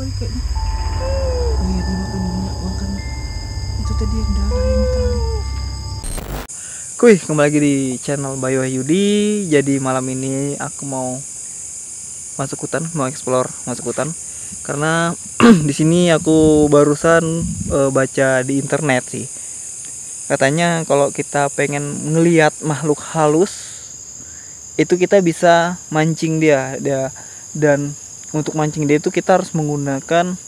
balik kayaknya. Oh iya, dia makan itu tadi yang darah ini tali. Kuy, kembali lagi di channel Bayu Wahyudi. Jadi malam ini aku mau masuk hutan, mau explore masuk hutan. Karena di sini aku barusan baca di internet sih. Katanya kalau kita pengen ngelihat makhluk halus itu kita bisa mancing dia. Dan untuk mancing dia itu kita harus menggunakan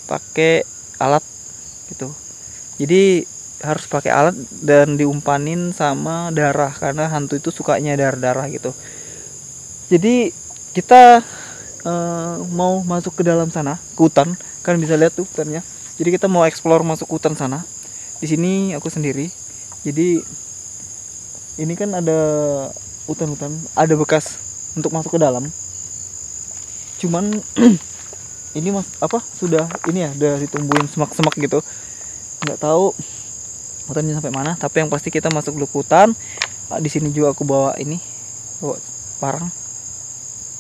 pakai alat gitu. Jadi harus pakai alat dan diumpanin sama darah, karena hantu itu sukanya darah-darah gitu. Jadi kita mau masuk ke dalam sana, ke hutan, kan bisa lihat tuh hutannya. Jadi kita mau explore masuk hutan sana. Di sini aku sendiri. Jadi ini kan ada hutan-hutan, ada bekas untuk masuk ke dalam. Cuman ini sudah ini ya, udah ditumbuhin semak-semak gitu. Nggak tahu hutannya sampai mana, tapi yang pasti kita masuk dulu ke hutan. Di sini juga aku bawa parang.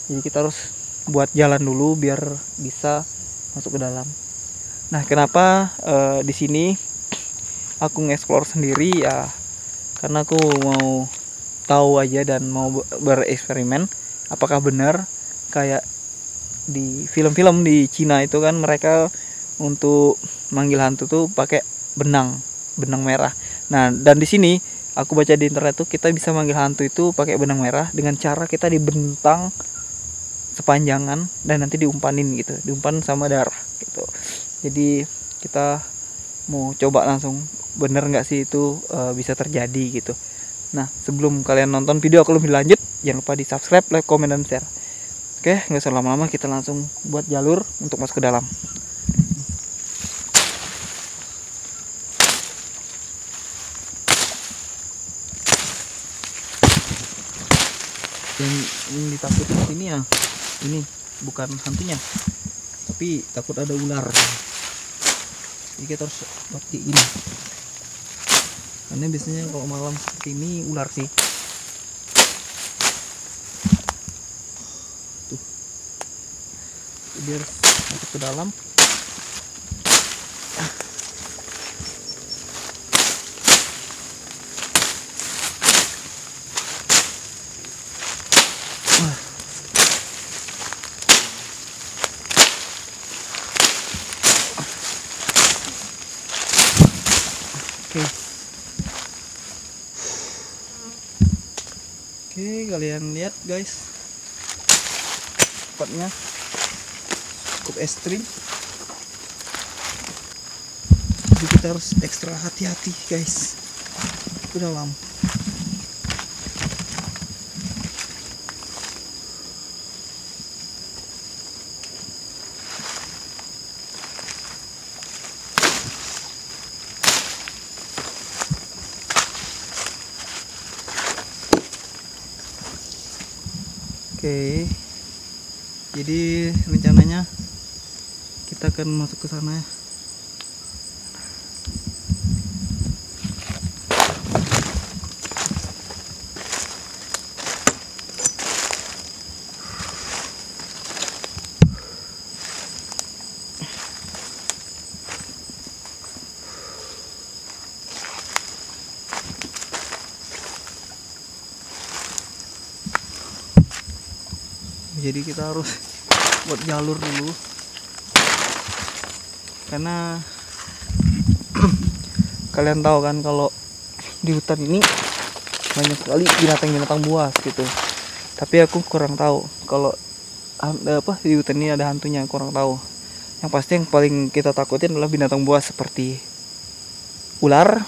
Jadi kita harus buat jalan dulu biar bisa masuk ke dalam. Nah, kenapa di sini aku nge-explore sendiri ya? Karena aku mau tahu aja dan mau bereksperimen apakah benar kayak di film-film di Cina itu kan mereka untuk manggil hantu tuh pakai benang merah. Nah, dan di sini aku baca di internet tuh kita bisa manggil hantu itu pakai benang merah dengan cara kita dibentang sepanjangan dan nanti diumpanin gitu, diumpan sama darah gitu. Jadi kita mau coba langsung bener nggak sih itu bisa terjadi gitu. Nah, sebelum kalian nonton video aku lebih lanjut, jangan lupa di subscribe, like, komen, dan share. Oke, nggak usah lama-lama, kita langsung buat jalur untuk masuk ke dalam. Yang ditakutin di sini ya, ini bukan hantunya, tapi takut ada ular. Jadi kita harus pakai ini, karena biasanya kalau malam seperti ini ular sih. Tuh, jadi harus masuk ke dalam. Oke, kalian lihat guys, tempatnya cukup ekstrim. Jadi kita harus ekstra hati-hati guys ke dalam. Oke, jadi rencananya kita akan masuk ke sana ya. Jadi kita harus buat jalur dulu, karena kalian tahu kan kalau di hutan ini banyak sekali binatang-binatang buas gitu. Tapi aku kurang tahu kalau di hutan ini ada hantunya, kurang tahu. Yang pasti yang paling kita takutin adalah binatang buas seperti ular,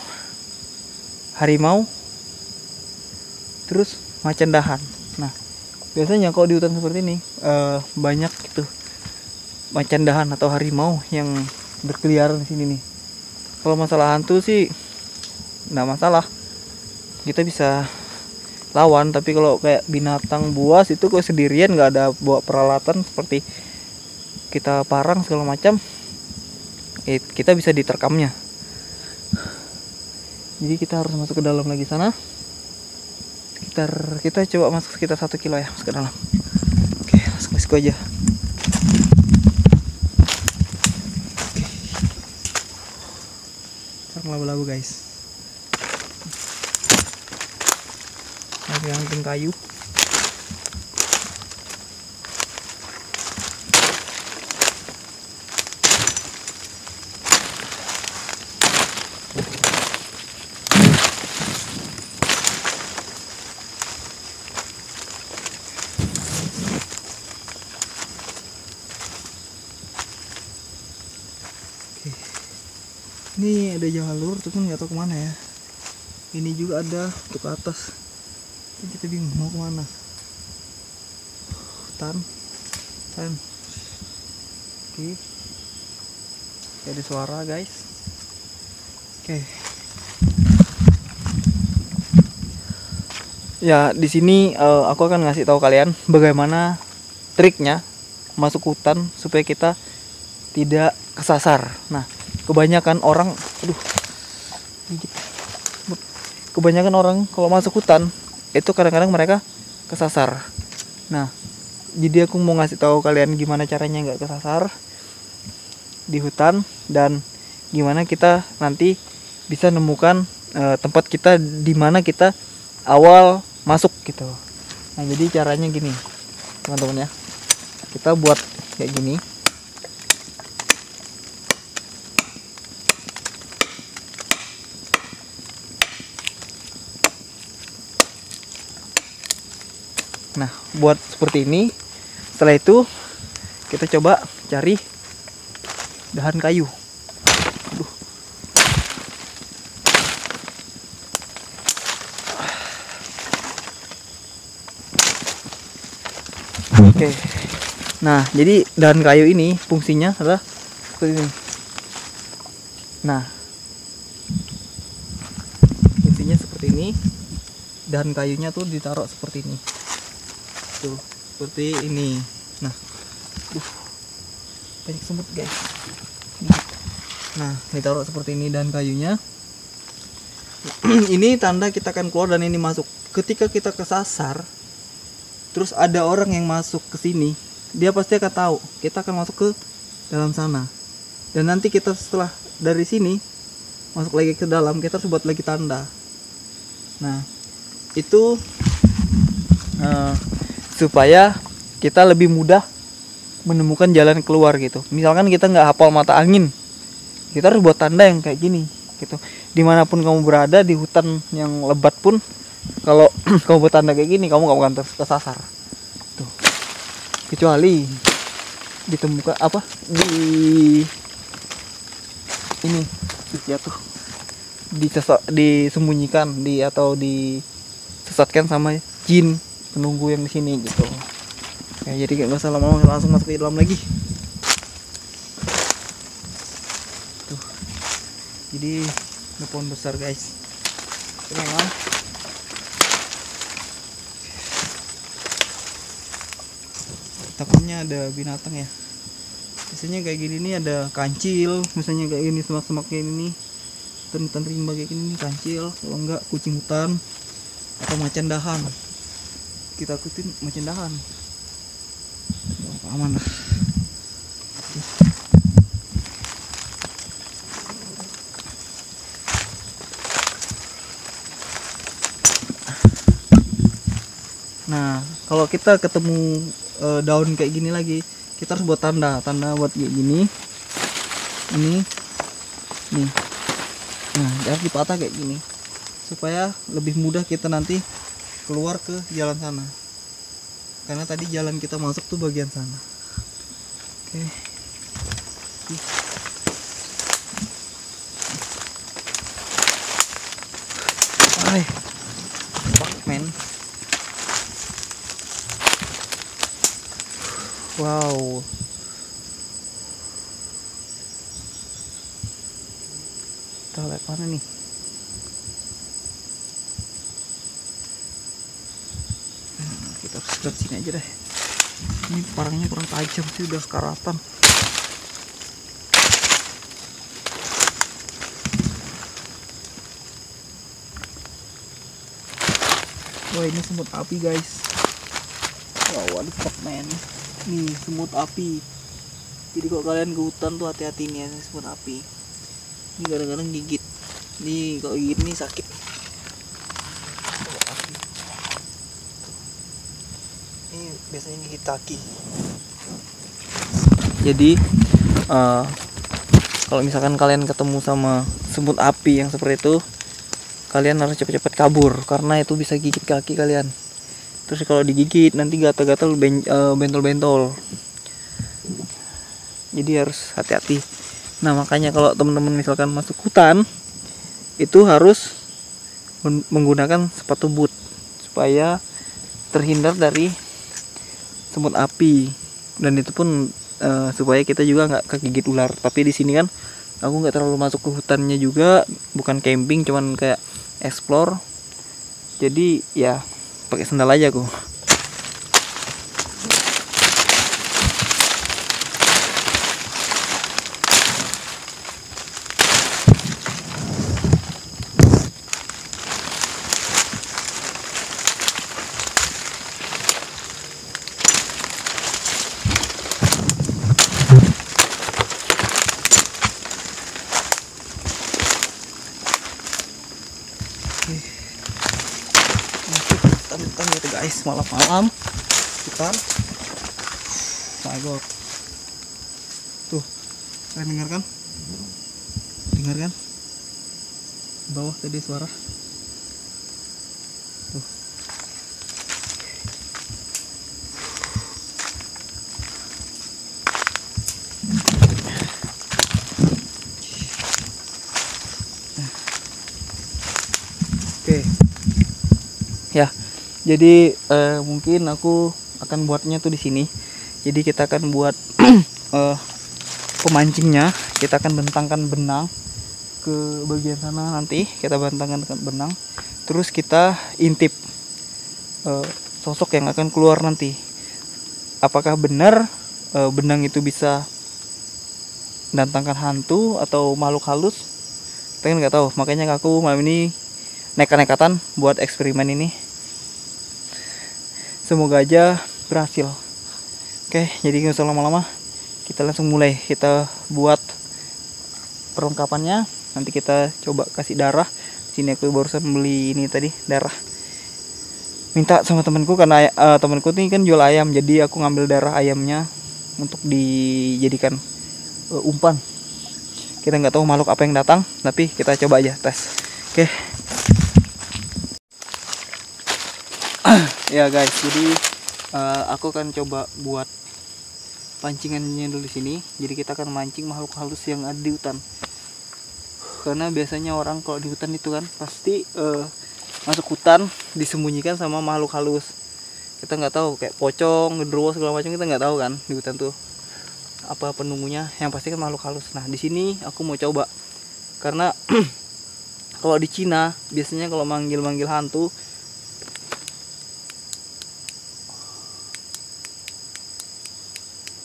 harimau, terus macan dahan. Nah, biasanya kalau di hutan seperti ini banyak gitu macan dahan atau harimau yang berkeliaran di sini nih. Kalau masalah hantu sih nggak masalah, kita bisa lawan. Tapi kalau kayak binatang buas itu kok sendirian, nggak ada bawa peralatan seperti kita parang segala macam, kita bisa diterkamnya. Jadi kita harus masuk ke dalam lagi sana. Kita coba masuk sekitar 1 kilo ya, masuk ke dalam. Oke, let's go aja. sarang laba-laba guys. Lagi angkring kayu. Ini ada jalur tapi nggak tahu kemana ya. Ini juga ada untuk ke atas. Ini kita bingung mau kemana. Tan. Oke. Ada suara guys. Oke. Ya di sini aku akan ngasih tahu kalian bagaimana triknya masuk hutan supaya kita tidak kesasar. Nah, kebanyakan orang kalau masuk hutan itu kadang-kadang mereka kesasar. Nah, jadi aku mau ngasih tahu kalian gimana caranya nggak kesasar di hutan dan gimana kita nanti bisa nemukan tempat kita di mana kita awal masuk gitu. Nah, jadi caranya gini teman-teman ya, kita buat kayak gini. Nah, buat seperti ini. Setelah itu kita coba cari dahan kayu. Oke. Nah, jadi dahan kayu ini fungsinya adalah seperti ini. Nah, fungsinya seperti ini. Dahan kayunya tuh ditaruh seperti ini. Tuh, seperti ini. Nah, banyak semut guys. Nah, ditaruh seperti ini dan kayunya. Ini tanda kita akan keluar dan ini masuk. Ketika kita kesasar, terus ada orang yang masuk ke sini, dia pasti akan tahu kita akan masuk ke dalam sana. Dan nanti kita setelah dari sini masuk lagi ke dalam, kita harus buat lagi tanda. Nah, itu supaya kita lebih mudah menemukan jalan keluar gitu. Misalkan kita nggak hafal mata angin, kita harus buat tanda yang kayak gini gitu. Dimanapun kamu berada di hutan yang lebat pun, kalau kamu buat tanda kayak gini, kamu nggak akan tersasar. Tuh. Kecuali ditemukan apa di ini jatuh, disembunyikan atau disesatkan sama jin penunggu yang di sini gitu. Ya, jadi nggak usah lama-lama, langsung masuk ke dalam lagi. Tuh. Jadi ini pohon besar guys. Ini memang takutnya ada binatang ya. Biasanya kayak gini nih ada kancil, misalnya kayak gini semak-semak kayak ini, hutan rimba kayak gini nih kancil, kalau enggak kucing hutan atau macan dahan. Kita ikutin macan dahan. Aman lah. Nah, kalau kita ketemu daun kayak gini lagi, kita harus buat tanda buat kayak gini. Ini nih. Nah, harus dipatah kayak gini supaya lebih mudah kita nanti keluar ke jalan sana. Karena tadi jalan kita masuk tuh bagian sana. Oke. Hai. Fuck man. Wow. Kita lihat mana nih? Kita harus lihat sini aja deh. Ini parangnya kurang tajam sih, udah sekaratan. Wah, ini semut api guys. Wow, what the fuck man. Nih semut api. Jadi kalau kalian ke hutan tuh hati-hati nih ya, semut api. Ini kadang-kadang gigit. Ini kalau gini sakit. Ini biasanya gigit kaki. Jadi kalau misalkan kalian ketemu sama semut api yang seperti itu, kalian harus cepat-cepat kabur karena itu bisa gigit kaki kalian. Terus kalau digigit nanti gatal-gatal bentol-bentol. Jadi harus hati-hati. Nah makanya kalau teman-teman misalkan masuk hutan itu harus menggunakan sepatu boot supaya terhindar dari semut api, dan itu pun supaya kita juga nggak kegigit ular. Tapi di sini kan aku nggak terlalu masuk ke hutannya juga, bukan camping, cuman kayak explore. Jadi ya pakai sandal aja aku. Hitam gitu guys, malam-malam hutan. My God, tuh kalian dengarkan di bawah tadi suara tuh. Oke ya, jadi mungkin aku akan buatnya tuh di sini. Jadi kita akan buat pemancingnya, kita akan bentangkan benang ke bagian sana, nanti kita bentangkan dengan benang, terus kita intip sosok yang akan keluar nanti. Apakah benar benang itu bisa mendatangkan hantu atau makhluk halus? Kita kan nggak tahu. Makanya aku malam ini nekat-nekatan buat eksperimen ini. Semoga aja berhasil. Oke, jadi nggak usah lama-lama, kita langsung mulai. Kita buat perlengkapannya, nanti kita coba kasih darah. Sini aku barusan beli ini tadi, darah. Minta sama temanku karena temanku ini kan jual ayam, jadi aku ngambil darah ayamnya untuk dijadikan umpan. Kita nggak tahu makhluk apa yang datang, tapi kita coba aja tes. Oke. Ya guys, jadi aku akan coba buat pancingannya dulu di sini. Jadi kita akan mancing makhluk halus yang ada di hutan. Karena biasanya orang kalau di hutan itu kan pasti masuk hutan disembunyikan sama makhluk halus. Kita nggak tahu, kayak pocong, genderuwo segala macam, kita nggak tahu kan di hutan tuh apa penunggunya. Yang pasti kan makhluk halus. Nah di sini aku mau coba karena kalau di Cina biasanya kalau manggil-manggil hantu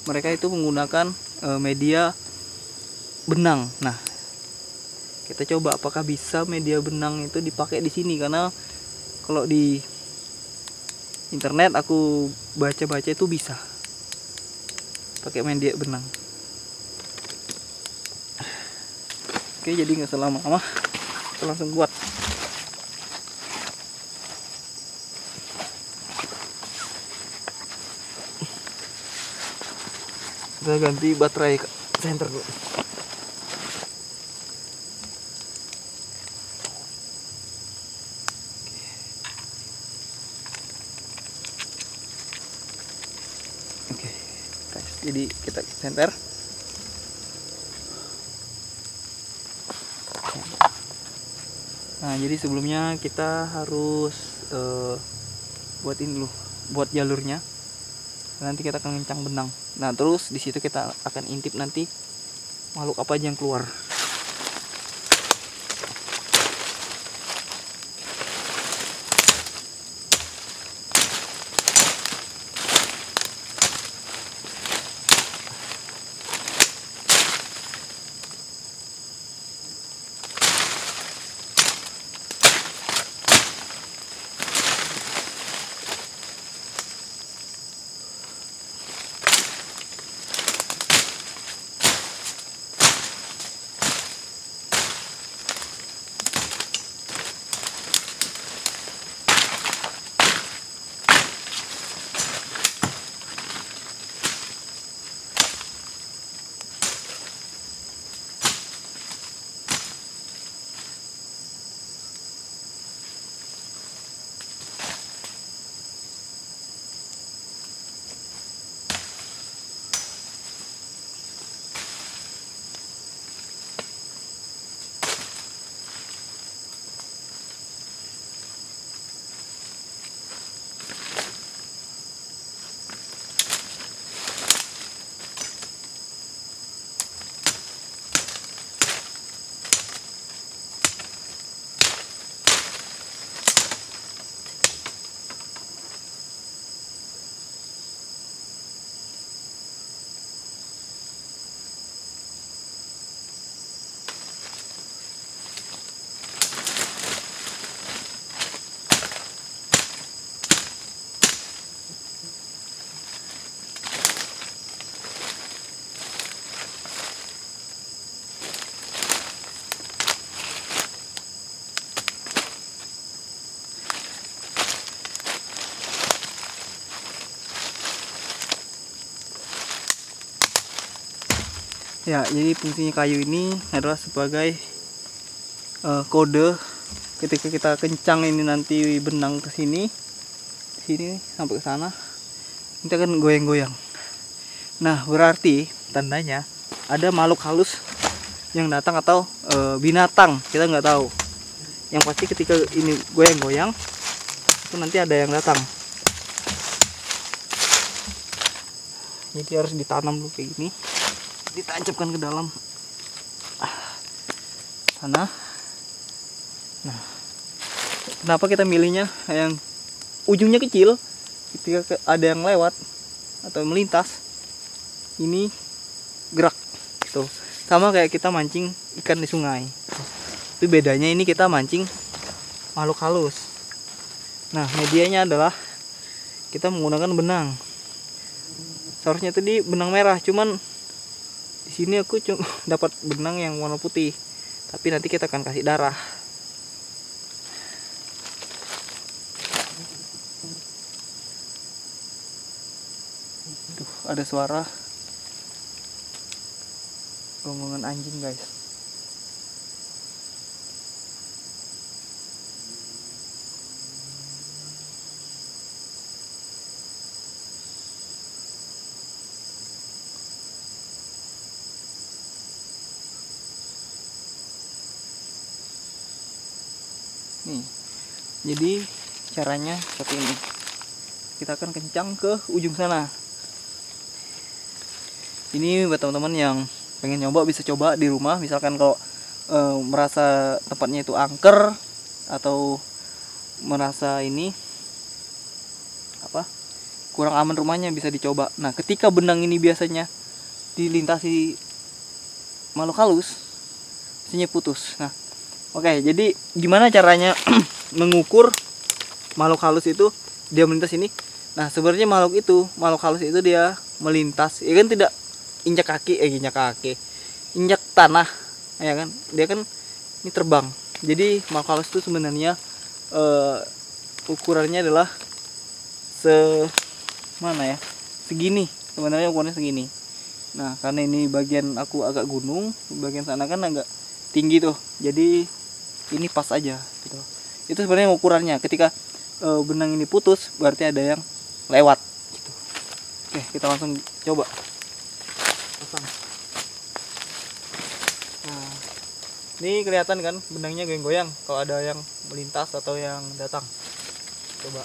mereka itu menggunakan media benang. Nah, kita coba apakah bisa media benang itu dipakai di sini, karena kalau di internet aku baca-baca itu bisa pakai media benang. Oke, jadi nggak usah lama-lama, kita langsung buat. Kita ganti baterai center dulu. Oke, guys, jadi kita center. Nah, jadi sebelumnya kita harus buat ini dulu, buat jalurnya. Nanti kita akan ngencang benang. Nah, terus di situ kita akan intip nanti makhluk apa aja yang keluar. Ya, jadi fungsinya kayu ini adalah sebagai kode ketika kita kencang ini nanti benang ke sini sampai ke sana, kita akan goyang-goyang. Nah, berarti tandanya ada makhluk halus yang datang atau binatang, kita nggak tahu. Yang pasti ketika ini goyang-goyang itu nanti ada yang datang. Jadi harus ditanam dulu kayak gini, ditancapkan ke dalam sana. Nah, kenapa kita milihnya yang ujungnya kecil? Ketika ada yang lewat atau melintas, ini gerak gitu. Sama kayak kita mancing ikan di sungai. Tapi bedanya ini kita mancing makhluk halus. Nah, medianya adalah kita menggunakan benang. Seharusnya tadi benang merah, cuman di sini aku cuma dapat benang yang warna putih. Tapi nanti kita akan kasih darah. Tuh, ada suara gonggongan anjing, guys. Nih, jadi caranya seperti ini. Kita akan kencang ke ujung sana. Ini buat teman-teman yang pengen nyoba bisa coba di rumah. Misalkan kalau merasa tempatnya itu angker atau merasa ini kurang aman rumahnya, bisa dicoba. Nah, ketika benang ini biasanya dilintasi makhluk halus, biasanya putus. Nah, oke, jadi gimana caranya mengukur makhluk halus itu dia melintas ini? Nah, sebenarnya makhluk halus itu dia melintas, ya kan tidak injak tanah, ya kan? Dia kan ini terbang. Jadi makhluk halus itu sebenarnya ukurannya adalah segini. Sebenarnya ukurannya segini. Nah, karena ini bagian aku agak gunung, bagian sana kan agak tinggi tuh, jadi ini pas aja gitu. Itu sebenarnya ukurannya. Ketika benang ini putus, berarti ada yang lewat gitu. Oke, kita langsung coba pasang. Nah, ini kelihatan kan benangnya goyang-goyang kalau ada yang melintas atau yang datang. Coba.